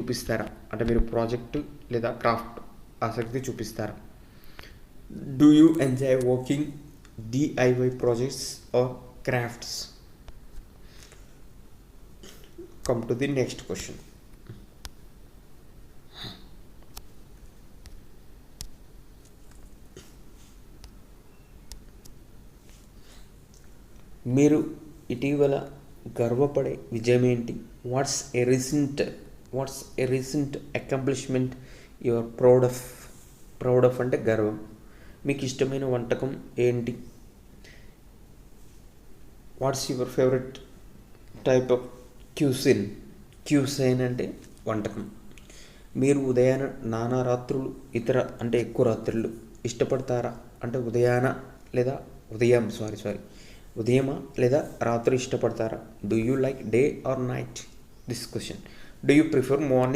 చూపిస్తారా? అంటే మీరు ప్రాజెక్టు లేదా క్రాఫ్ట్ ఆసక్తి చూపిస్తారా? Do you enjoy working DIY projects or crafts? Come to the next question. మీరు ఇటీవల గర్వపడే విజయం ఏంటి? What's a recent accomplishment you are proud of అంటే గర్వం. మీకు ఇష్టమైన వంటకం ఏంటి? What's your favourite type of cuisine అంటే వంటకం. మీరు ఎక్కువ రాత్రులు ఇష్టపడతారా? అంటే ఉదయమా లేదా రాత్రి ఇష్టపడతారా? Do you like day or night? This question. Do you prefer morning